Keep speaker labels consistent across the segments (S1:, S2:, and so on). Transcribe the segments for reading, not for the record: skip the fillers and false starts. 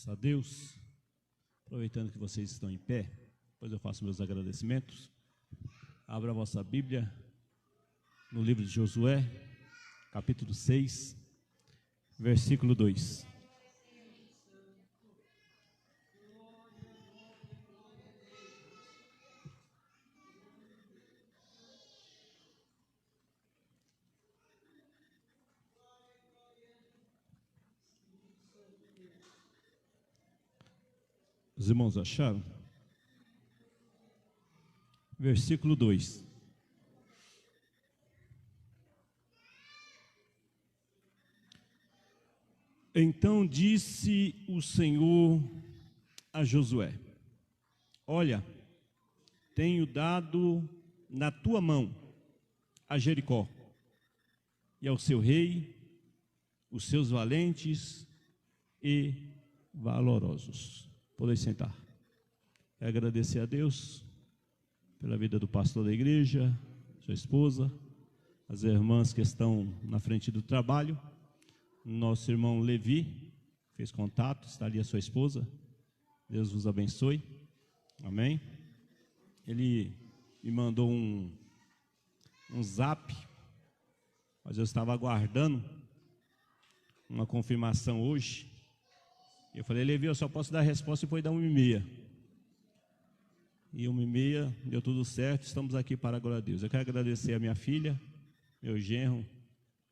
S1: Graças a Deus. Aproveitando que vocês estão em pé, depois eu faço meus agradecimentos. Abra a vossa Bíblia no livro de Josué, capítulo 6, versículo 2. Os irmãos acharam? Versículo 2. Então disse o Senhor a Josué: olha, tenho dado na tua mão a Jericó, e ao seu rei, os seus valentes e valorosos. Podem sentar. Quero agradecer a Deus pela vida do pastor da igreja, sua esposa, as irmãs que estão na frente do trabalho, nosso irmão Levi, fez contato, está ali a sua esposa, Deus vos abençoe, amém. Ele me mandou um zap, mas eu estava aguardando uma confirmação hoje. Eu falei: Levi, eu só posso dar a resposta depois da 1h30. E 1h30 deu tudo certo, estamos aqui para a glória a Deus. Eu quero agradecer a minha filha, meu genro,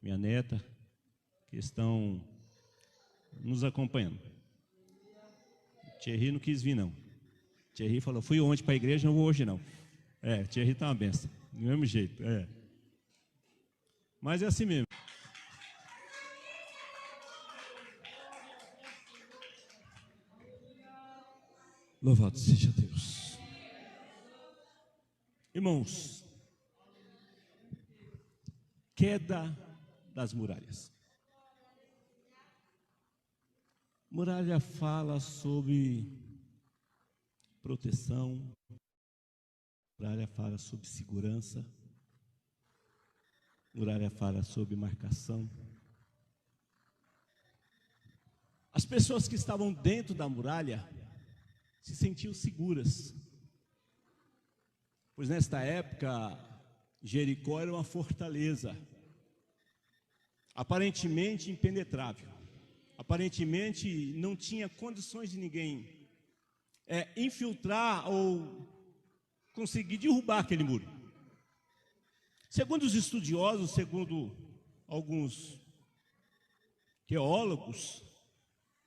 S1: minha neta, que estão nos acompanhando. Thierry não quis vir não. Thierry falou: fui ontem para a igreja, não vou hoje não. Thierry está uma benção, do mesmo jeito. Mas é assim mesmo. Louvado seja Deus. Irmãos, queda das muralhas. Muralha fala sobre proteção, muralha fala sobre segurança, muralha fala sobre marcação. As pessoas que estavam dentro da muralha se sentiam seguras, pois nesta época Jericó era uma fortaleza, aparentemente impenetrável, aparentemente não tinha condições de ninguém infiltrar ou conseguir derrubar aquele muro. Segundo os estudiosos, segundo alguns teólogos,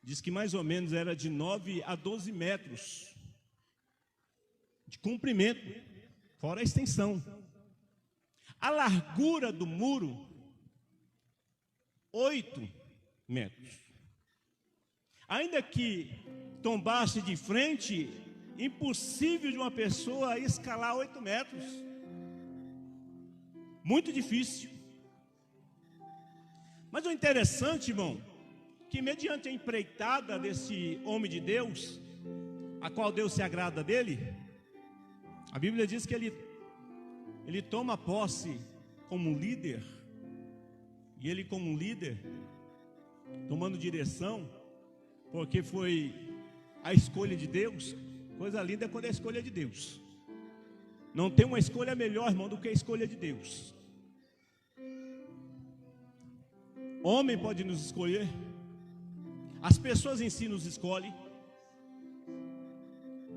S1: diz que mais ou menos era de 9 a 12 metros de comprimento, fora a extensão. A largura do muro, 8 metros. Ainda que tombasse de frente, impossível de uma pessoa escalar 8 metros. Muito difícil. Mas o interessante, irmão, que mediante a empreitada desse homem de Deus, a qual Deus se agrada dele, a Bíblia diz que ele toma posse como um líder, e ele como um líder, tomando direção, porque foi a escolha de Deus. Coisa linda é quando é a escolha de Deus. Não tem uma escolha melhor, irmão, do que a escolha de Deus. Homem pode nos escolher, as pessoas em si nos escolhem,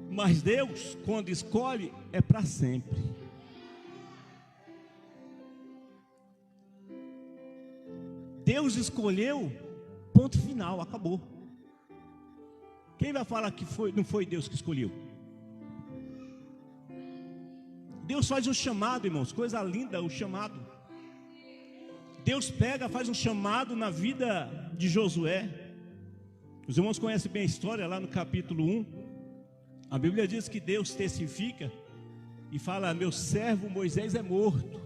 S1: mas Deus, quando escolhe, é para sempre. Deus escolheu, ponto final, acabou. Quem vai falar que não foi Deus que escolheu? Deus faz um chamado, irmãos, coisa linda o chamado. Deus pega, faz um chamado na vida de Josué. Os irmãos conhecem bem a história lá no capítulo 1. A Bíblia diz que Deus testifica e fala: meu servo Moisés é morto.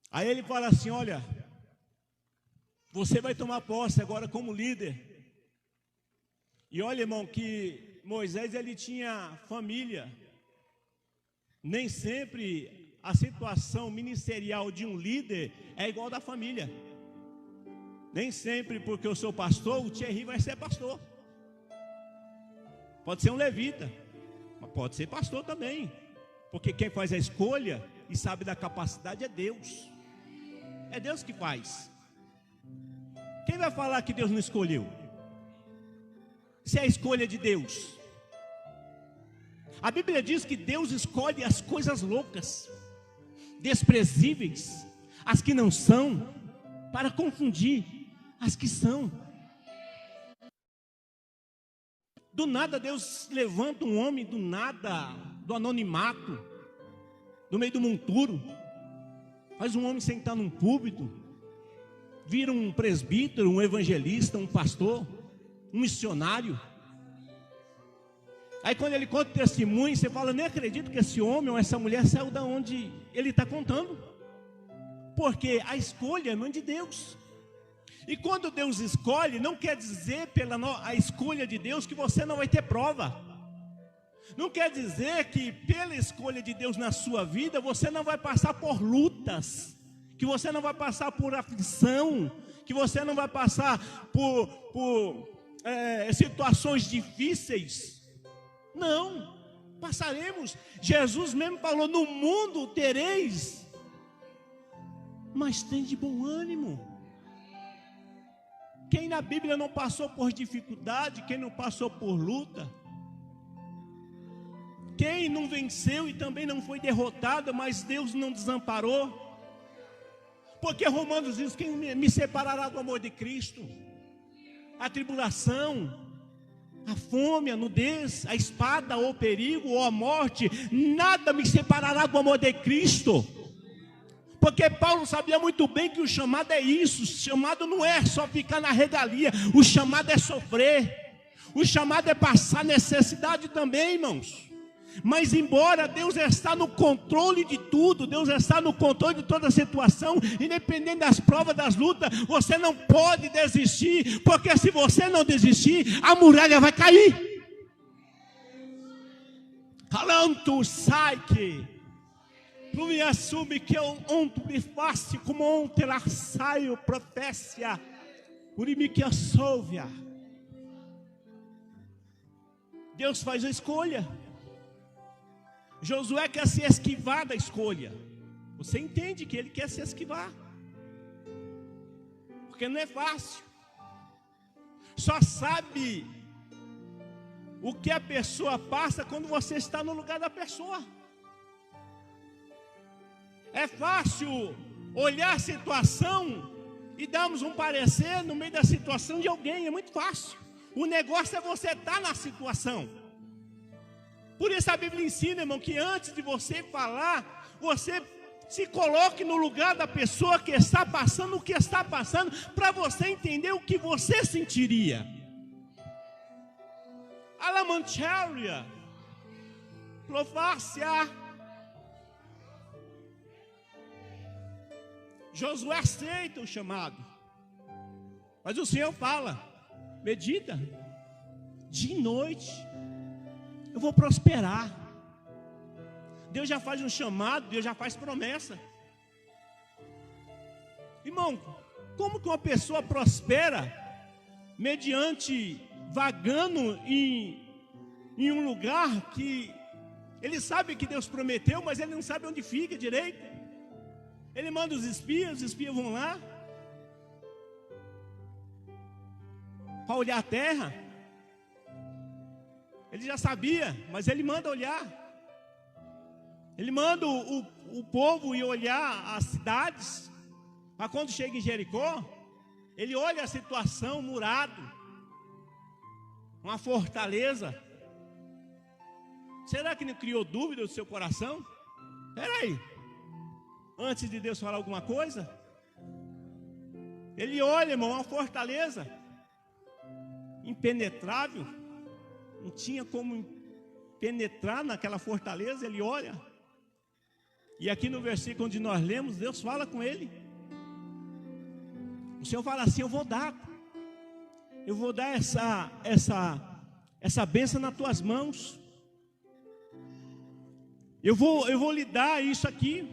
S1: Aí ele fala assim: olha, você vai tomar posse agora como líder. E olha, irmão, que Moisés ele tinha família. Nem sempre a situação ministerial de um líder é igual da família. Nem sempre porque eu sou pastor, o Thierry vai ser pastor. Pode ser um levita, mas pode ser pastor também. Porque quem faz a escolha e sabe da capacidade é Deus. É Deus que faz. Quem vai falar que Deus não escolheu? Se é a escolha de Deus. A Bíblia diz que Deus escolhe as coisas loucas, desprezíveis, as que não são, para confundir as que são. Do nada Deus levanta um homem do nada, do anonimato, do meio do monturo, faz um homem sentar num púlpito, vira um presbítero, um evangelista, um pastor, um missionário. Aí quando ele conta o testemunho, você fala, nem acredito que esse homem ou essa mulher saiu da onde ele está contando. Porque a escolha não é de Deus. E quando Deus escolhe, não quer dizer pela a escolha de Deus que você não vai ter prova. Não quer dizer que pela escolha de Deus na sua vida, você não vai passar por lutas, que você não vai passar por aflição, que você não vai passar por situações difíceis. Não, passaremos. Jesus mesmo falou, no mundo tereis, mas tem de bom ânimo. Quem na Bíblia não passou por dificuldade, quem não passou por luta, quem não venceu e também não foi derrotado, mas Deus não desamparou. Porque Romanos diz, quem me separará do amor de Cristo? A tribulação, a fome, a nudez, a espada, ou o perigo, ou a morte, nada me separará do amor de Cristo. Porque Paulo sabia muito bem que o chamado é isso. O chamado não é só ficar na regalia, o chamado é sofrer, o chamado é passar necessidade também, irmãos. Mas embora Deus está no controle de tudo, Deus está no controle de toda a situação, independente das provas, das lutas, você não pode desistir, porque se você não desistir, a muralha vai cair. Alanto sai que tu me assume que eu onto me faço como ontem lá saio profécia, por mim que assolvia. Deus faz a escolha. Josué quer se esquivar da escolha. Você entende que ele quer se esquivar, porque não é fácil. Só sabe o que a pessoa passa quando você está no lugar da pessoa. É fácil olhar a situação e darmos um parecer no meio da situação de alguém, é muito fácil. O negócio é você estar na situação. Por isso a Bíblia ensina, irmão, que antes de você falar, você se coloque no lugar da pessoa que está passando o que está passando, para você entender o que você sentiria. Alamancharia, Plovárcia. Josué aceita o chamado, mas o Senhor fala, medita, dia e noite, eu vou prosperar. Deus já faz um chamado, Deus já faz promessa. Irmão, como que uma pessoa prospera mediante vagando em um lugar que ele sabe que Deus prometeu, mas ele não sabe onde fica direito? Ele manda os espias vão lá para olhar a terra. Ele já sabia, mas ele manda olhar. Ele manda o povo ir olhar as cidades. Mas quando chega em Jericó, ele olha a situação, murado, uma fortaleza. Será que não criou dúvida no seu coração? Espera aí, antes de Deus falar alguma coisa, ele olha, irmão, uma fortaleza impenetrável, não tinha como penetrar naquela fortaleza. Ele olha, e aqui no versículo onde nós lemos, Deus fala com ele. O Senhor fala assim, eu vou dar essa bênção nas tuas mãos. Eu vou lhe dar isso aqui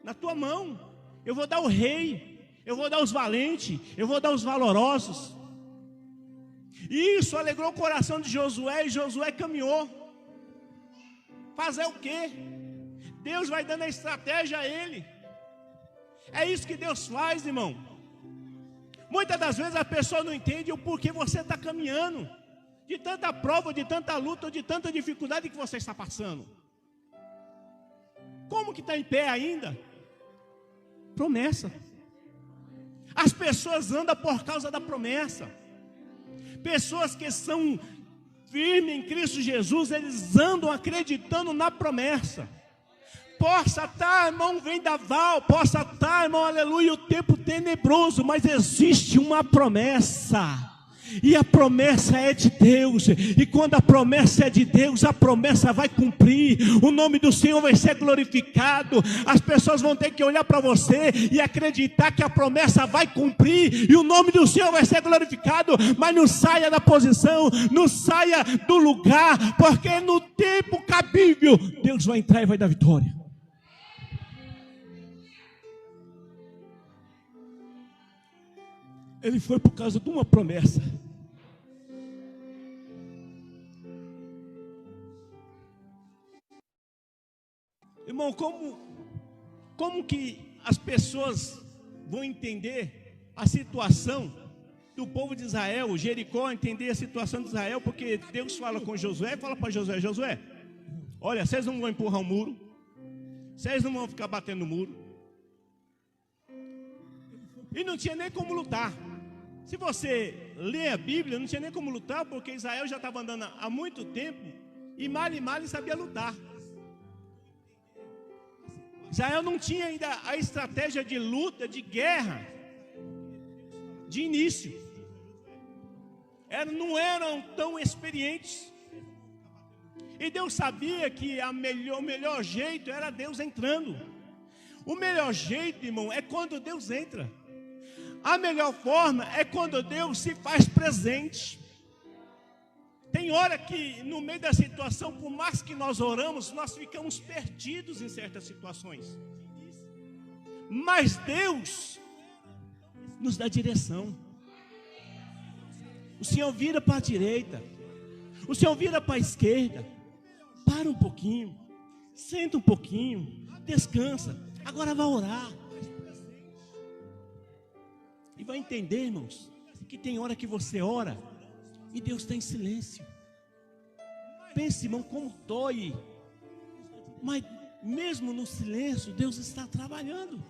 S1: na tua mão. Eu vou dar o rei, eu vou dar os valentes, eu vou dar os valorosos. E isso alegrou o coração de Josué, e Josué caminhou. Fazer o quê? Deus vai dando a estratégia a ele. É isso que Deus faz, irmão. Muitas das vezes a pessoa não entende o porquê você está caminhando, de tanta prova, de tanta luta, de tanta dificuldade que você está passando. Como que está em pé ainda? Promessa. As pessoas andam por causa da promessa. Pessoas que são firmes em Cristo Jesus, eles andam acreditando na promessa. Possa estar, irmão, vendaval, possa estar, irmão, aleluia, o tempo tenebroso, mas existe uma promessa. E a promessa é de Deus, e quando a promessa é de Deus, a promessa vai cumprir, o nome do Senhor vai ser glorificado, as pessoas vão ter que olhar para você e acreditar que a promessa vai cumprir, e o nome do Senhor vai ser glorificado. Mas não saia da posição, não saia do lugar, porque no tempo cabível, Deus vai entrar e vai dar vitória. Ele foi por causa de uma promessa. Irmão, como que as pessoas vão entender a situação do povo de Israel, Jericó, entender a situação de Israel? Porque Deus fala com Josué, fala para Josué: Josué, olha, vocês não vão empurrar o muro, vocês não vão ficar batendo no muro. E não tinha nem como lutar. Se você lê a Bíblia, não tinha nem como lutar, porque Israel já estava andando há muito tempo, e mal sabia lutar. Israel não tinha ainda a estratégia de luta, de guerra, de início. Não eram tão experientes. E Deus sabia que o melhor jeito era Deus entrando. O melhor jeito, irmão, é quando Deus entra. A melhor forma é quando Deus se faz presente. Tem hora que no meio da situação, por mais que nós oramos, nós ficamos perdidos em certas situações. Mas Deus nos dá direção. O Senhor vira para a direita, o Senhor vira para a esquerda. Para um pouquinho, senta um pouquinho, descansa. Agora vai orar. E vai entender, irmãos, que tem hora que você ora e Deus está em silêncio. Pense, irmão, como dói. Mas mesmo no silêncio, Deus está trabalhando.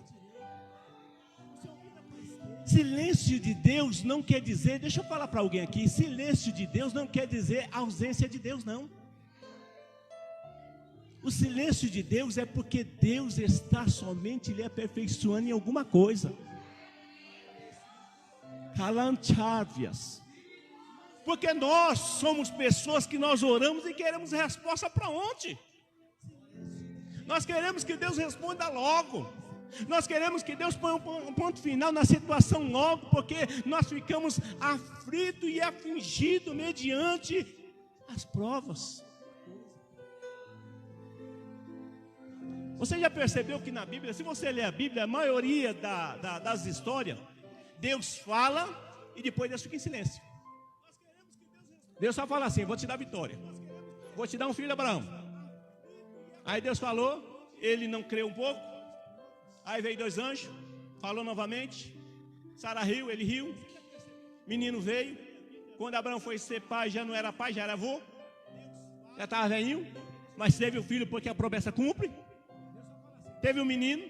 S1: Silêncio de Deus não quer dizer, deixa eu falar para alguém aqui, silêncio de Deus não quer dizer ausência de Deus, não. O silêncio de Deus é porque Deus está somente lhe aperfeiçoando em alguma coisa. Calanchavias. Porque nós somos pessoas que nós oramos e queremos resposta para ontem. Nós queremos que Deus responda logo. Nós queremos que Deus ponha um ponto final na situação logo, porque nós ficamos aflitos e afligidos mediante as provas. Você já percebeu que na Bíblia, se você ler a Bíblia, a maioria das histórias, Deus fala e depois Deus fica em silêncio. Deus só fala assim: vou te dar vitória, vou te dar um filho de Abraão. Aí Deus falou, ele não creu um pouco. Aí veio 2 anjos, falou novamente. Sara riu, ele riu. Menino veio. Quando Abraão foi ser pai, já não era pai, já era avô. Já estava velhinho, mas teve o filho porque a promessa cumpre. Teve um menino,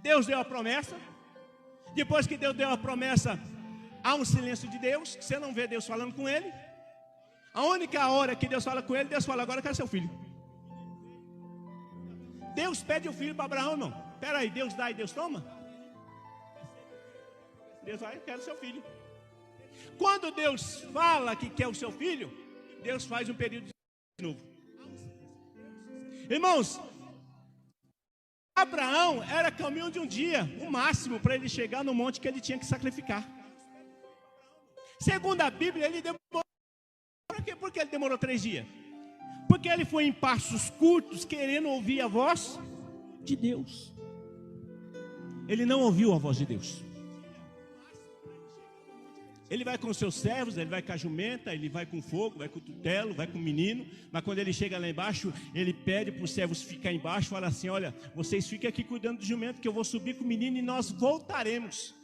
S1: Deus deu a promessa. Depois que Deus deu a promessa, há um silêncio de Deus, que você não vê Deus falando com ele. A única hora que Deus fala com ele, Deus fala: agora eu quero seu filho. Deus pede o filho para Abraão, irmão. Espera aí, Deus dá e Deus toma? Deus vai: eu quero seu filho. Quando Deus fala que quer o seu filho, Deus faz um período de novo. Irmãos, Abraão era caminho de um dia, o máximo, para ele chegar no monte que ele tinha que sacrificar. Segundo a Bíblia, ele demorou. Por que ele demorou 3 dias? Porque ele foi em passos curtos, querendo ouvir a voz de Deus. Ele não ouviu a voz de Deus. Ele vai com os seus servos, ele vai com a jumenta, ele vai com fogo, vai com o tutelo, vai com o menino. Mas quando ele chega lá embaixo, ele pede para os servos ficar embaixo, fala assim: olha, vocês fiquem aqui cuidando do jumento, que eu vou subir com o menino e nós voltaremos.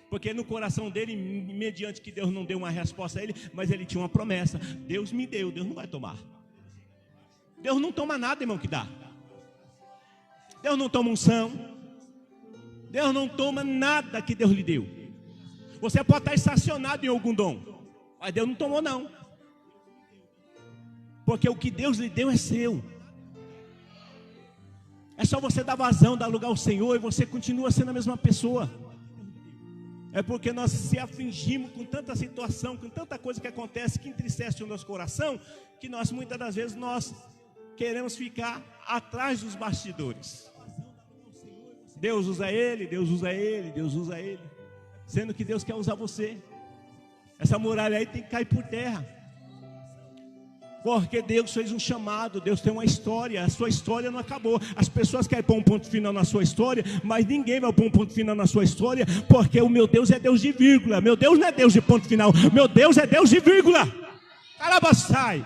S1: Porque no coração dele, mediante que Deus não deu uma resposta a ele, mas ele tinha uma promessa: Deus me deu, Deus não vai tomar. Deus não toma nada, irmão, que dá. Deus não toma unção. Deus não toma nada que Deus lhe deu. Você pode estar estacionado em algum dom, mas Deus não tomou não. Porque o que Deus lhe deu é seu. É só você dar vazão, dar lugar ao Senhor, e você continua sendo a mesma pessoa. É porque nós se afligimos com tanta situação, com tanta coisa que acontece, que entristece o nosso coração, que nós muitas das vezes nós queremos ficar atrás dos bastidores. Deus usa ele, Deus usa ele, Deus usa ele, sendo que Deus quer usar você. Essa muralha aí tem que cair por terra. Porque Deus fez um chamado, Deus tem uma história, a sua história não acabou. As pessoas querem pôr um ponto final na sua história, mas ninguém vai pôr um ponto final na sua história, porque o meu Deus é Deus de vírgula. Meu Deus não é Deus de ponto final, meu Deus é Deus de vírgula. Carabaçai.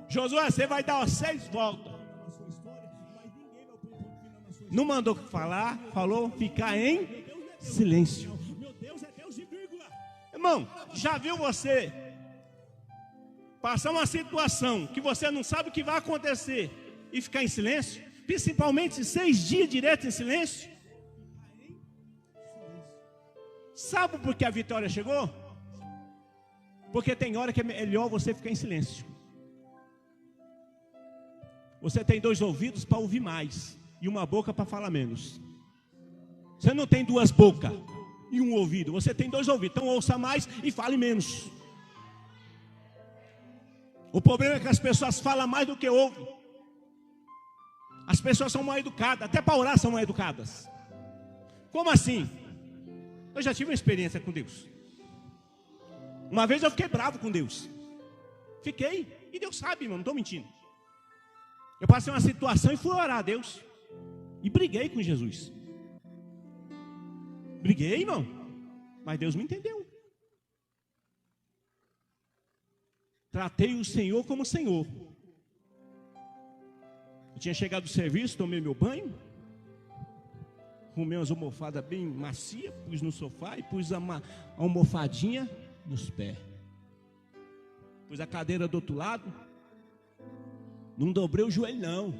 S1: Josué, você vai dar 6 voltas. Não mandou falar, falou ficar em silêncio. Meu Deus é Deus de vírgula. Irmão, já viu você passar uma situação que você não sabe o que vai acontecer e ficar em silêncio? Principalmente 6 dias direto em silêncio. Sabe por que a vitória chegou? Porque tem hora que é melhor você ficar em silêncio. Você tem 2 ouvidos para ouvir mais e uma boca para falar menos. Você não tem 2 bocas e um ouvido, você tem 2 ouvidos. Então ouça mais e fale menos. O problema é que as pessoas falam mais do que ouvem. As pessoas são mal educadas, até para orar são mal educadas. Como assim? Eu já tive uma experiência com Deus. Uma vez eu fiquei bravo com Deus. Fiquei, e Deus sabe, irmão, não estou mentindo. Eu passei uma situação e fui orar a Deus. E briguei com Jesus. Briguei, irmão. Mas Deus me entendeu. Tratei o Senhor como Senhor. Eu tinha chegado do serviço, tomei meu banho, arrumei umas almofadas bem macias, pus no sofá e pus a almofadinha nos pés. Pus a cadeira do outro lado. Não dobrei o joelho não.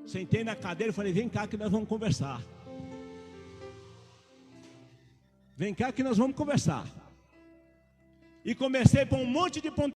S1: Sentei na cadeira e falei: vem cá que nós vamos conversar. Vem cá que nós vamos conversar. E comecei por um monte de pontos